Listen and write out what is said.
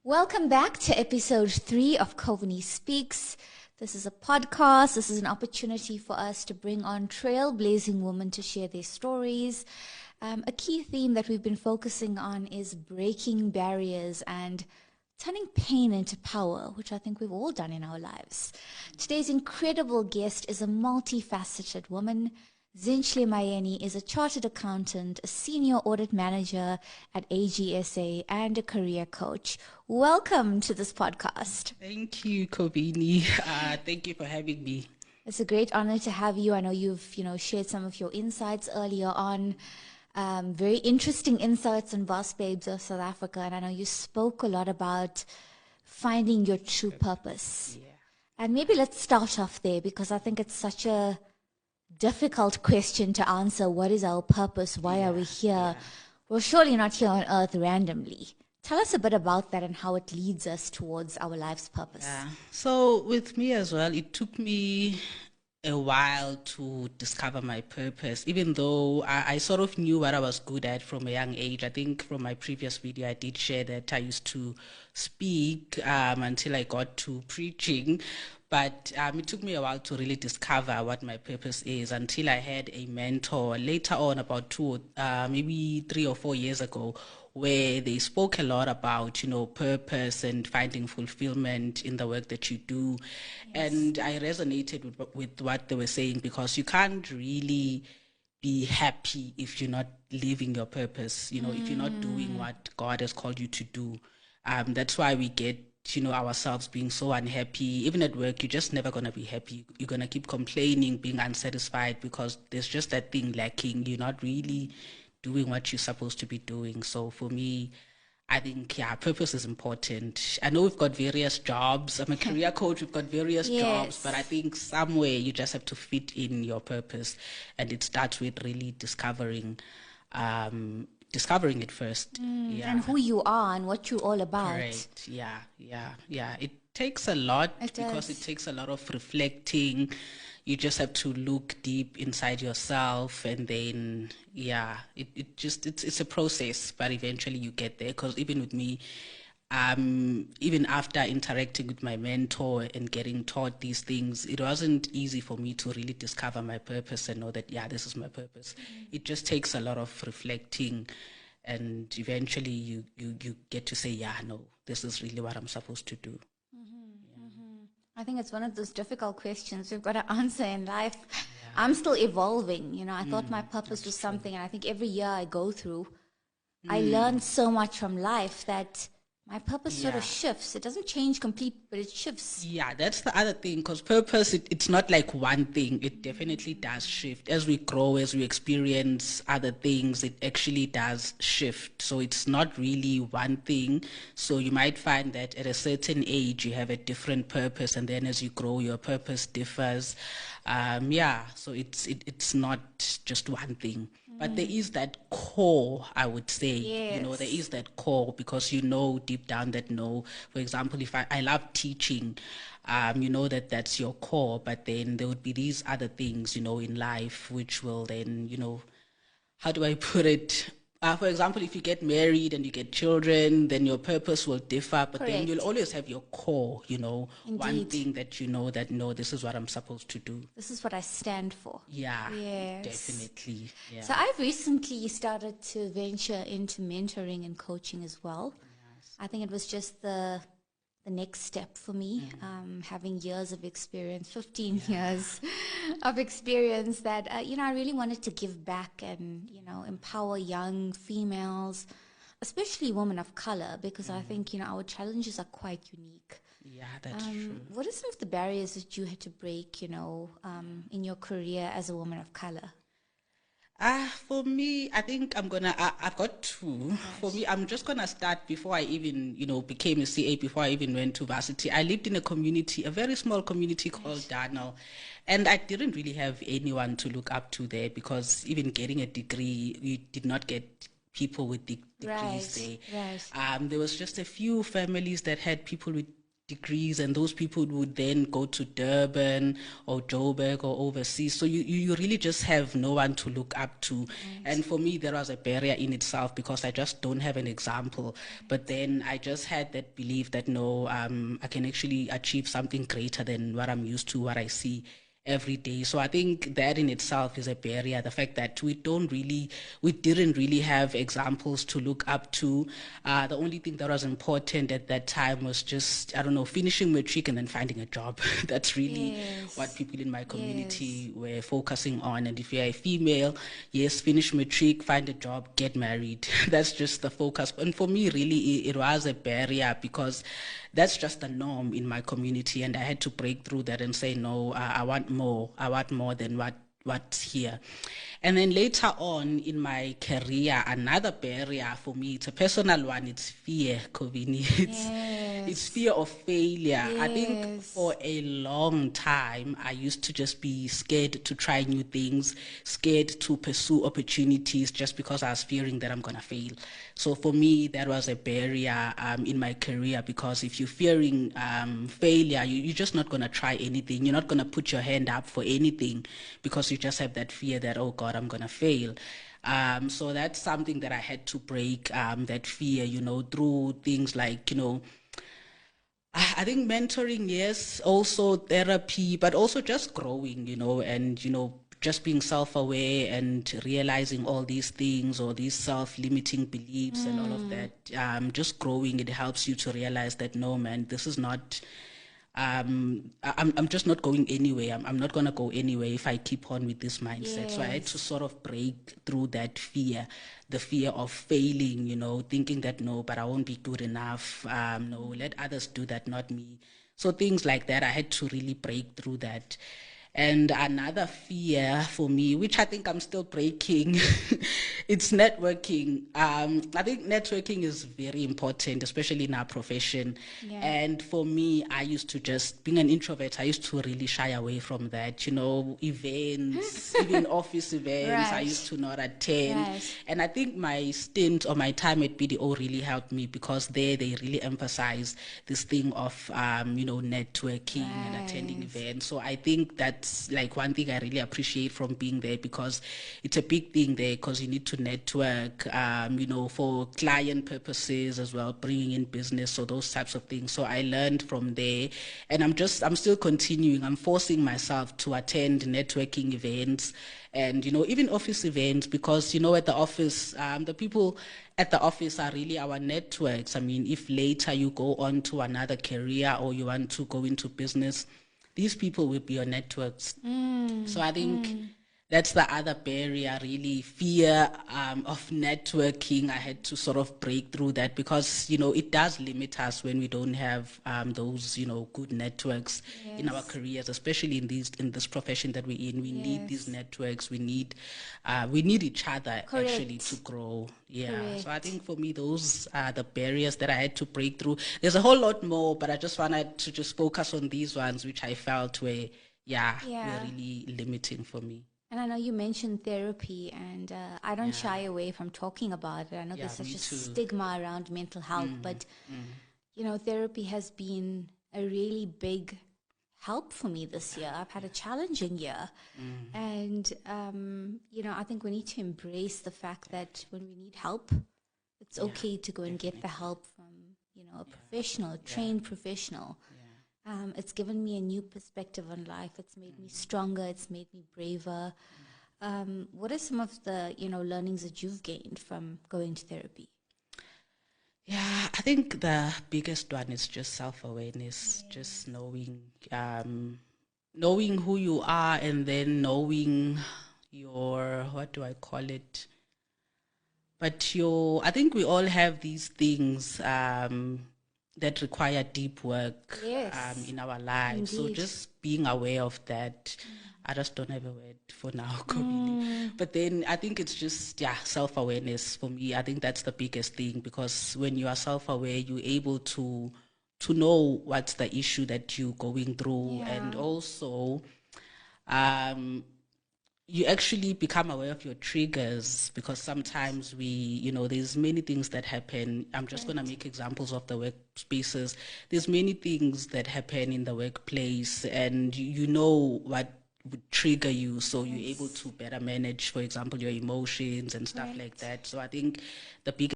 Welcome back to episode 3 of Kovini Speaks. This is a podcast. This is an opportunity for us to bring on trailblazing women to share their stories. A key theme that we've been focusing on is breaking barriers and turning pain into power, which I think we've all done in our lives. Today's incredible guest is a multifaceted woman. Zinhle Mayeni is a chartered accountant, a senior audit manager at AGSA, and a career coach. Welcome to this podcast. Thank you, Kovini. Thank you for having me. It's a great honor to have you. I know you've shared some of your insights earlier on. Very interesting insights on Boss Babes of South Africa, and I know you spoke a lot about finding your true purpose. Yeah. And maybe let's start off there, because I think it's such a difficult question to answer. What is our purpose? Why are we here? We're surely not here on earth randomly. Tell us a bit about that and how it leads us towards our life's purpose. So with me as well, it took me a while to discover my purpose, even though I sort of knew what I was good at from a young age. I think from my previous video, I did share that I used to speak until I got to preaching. But it took me a while to really discover what my purpose is until I had a mentor later on, about maybe 3 or 4 years ago, where they spoke a lot about, purpose and finding fulfillment in the work that you do. Yes. And I resonated with what they were saying, because you can't really be happy if you're not living your purpose, if you're not doing what God has called you to do. That's why we get ourselves being so unhappy. Even at work, you're just never going to be happy. You're going to keep complaining, being unsatisfied, because there's just that thing lacking. You're not really doing what you're supposed to be doing. So for me, I think, purpose is important. I know we've got various jobs. I'm a career coach. We've got various jobs, but I think somewhere you just have to fit in your purpose. And it starts with really discovering it first. And who you are and what you're all about. Correct. Yeah. It takes a lot, because it takes a lot of reflecting. You just have to look deep inside yourself, and then it's a process, but eventually you get there. Because even with me, even after interacting with my mentor and getting taught these things, it wasn't easy for me to really discover my purpose and know that, this is my purpose. It just takes a lot of reflecting, and eventually you get to say, no, this is really what I'm supposed to do. I think it's one of those difficult questions we've got to answer in life. I'm still evolving. I thought my purpose was something, and I think every year I go through, I learn so much from life that my purpose sort of shifts. It doesn't change completely, but it shifts. Yeah, that's the other thing, because purpose, it's not like one thing. It definitely does shift. As we grow, as we experience other things, it actually does shift. So it's not really one thing. So you might find that at a certain age, you have a different purpose, and then as you grow, your purpose differs. So it's not just one thing. But there is that core, I would say. Yes. There is that core, because deep down that for example, if I love teaching, that's your core, but then there would be these other things, in life, which will then, how do I put it? For example, if you get married and you get children, then your purpose will differ, but then you'll always have your core, one thing that this is what I'm supposed to do. This is what I stand for. Yeah, yes. Definitely. Yeah. So I've recently started to venture into mentoring and coaching as well. Yes. I think it was just the next step for me, having years of experience, 15 years of experience, that, I really wanted to give back and, empower young females, especially women of color, because I think, our challenges are quite unique. Yeah, that's true. What are some of the barriers that you had to break, in your career as a woman of color? For me, I think I've got two. Right. For me, I'm just going to start before I even, became a CA, before I even went to varsity. I lived in a very small community called Dano. And I didn't really have anyone to look up to there, because even getting a degree, you did not get people with degrees there. Right. There was just a few families that had people with degrees, and those people would then go to Durban or Joburg or overseas. So you really just have no one to look up to. Right. And for me, there was a barrier in itself because I just don't have an example. But then I just had that belief that no, I can actually achieve something greater than what I'm used to, what I see every day. So I think that in itself is a barrier. The fact that we didn't really have examples to look up to. The only thing that was important at that time was just, I don't know, finishing matric and then finding a job. That's really what people in my community were focusing on. And if you're a female, yes, finish matric, find a job, get married. That's just the focus. And for me, really, it was a barrier because that's just the norm in my community, and I had to break through that and say, no, I want more. I want more than what's here. And then later on in my career, another barrier for me, it's a personal one, it's fear, Kovini. It's fear of failure. I think for a long time, I used to just be scared to try new things, scared to pursue opportunities just because I was fearing that I'm going to fail. So for me, that was a barrier in my career, because if you're fearing failure, you're just not going to try anything. You're not going to put your hand up for anything because you just have that fear that, oh God, I'm going to fail. So that's something that I had to break, that fear, through things like, I think mentoring, yes, also therapy, but also just growing, and, just being self-aware and realizing all these things or these self-limiting beliefs and all of that. Just growing, it helps you to realize that, no, man, this is not, I'm just not going anywhere. I'm not going to go anywhere if I keep on with this mindset. So I had to sort of break through that fear, the fear of failing, thinking that, no, but I won't be good enough. No, let others do that, not me. So things like that, I had to really break through that. And another fear for me, which I think I'm still breaking, it's networking. I think networking is very important, especially in our profession. And for me, I used to just, being an introvert, I used to really shy away from that. Events, even office events, I used to not attend. And I think my stint or my time at BDO really helped me, because there they really emphasize this thing of, networking and attending events. So I think that's like one thing I really appreciate from being there, because it's a big thing there, because you need to network, for client purposes as well, bringing in business, so those types of things. So I learned from there, and I'm still continuing. I'm forcing myself to attend networking events and, even office events, because, at the office, the people at the office are really our networks. I mean, if later you go on to another career or you want to go into business, these people will be your networks. So I think that's the other barrier, really, fear of networking. I had to sort of break through that, because, it does limit us when we don't have those, good networks in our careers, especially in this profession that we're in. We need these networks. We need each other actually to grow. So I think for me, those are the barriers that I had to break through. There's a whole lot more, but I just wanted to just focus on these ones, which I felt were really limiting for me. And I know you mentioned therapy, and I don't shy away from talking about it. I know there's such a stigma around mental health, but, therapy has been a really big help for me this year. I've had a challenging year. And, I think we need to embrace the fact that when we need help, it's okay to go and get the help from, a professional, a trained professional. It's given me a new perspective on life. It's made me stronger. It's made me braver. What are some of the, learnings that you've gained from going to therapy? Yeah, I think the biggest one is just self-awareness, just knowing who you are, and then knowing your, what do I call it? But I think we all have these things that require deep work in our lives. Indeed. So just being aware of that. I just don't have a word for now, Kovini. But then I think it's just, self-awareness for me. I think that's the biggest thing, because when you are self-aware, you're able to know what's the issue that you're going through. And also, you actually become aware of your triggers, because sometimes there's many things that happen. I'm just going to make examples of the workspaces. There's many things that happen in the workplace, and you know what would trigger you, so you're able to better manage, for example, your emotions and stuff like that. So I think the big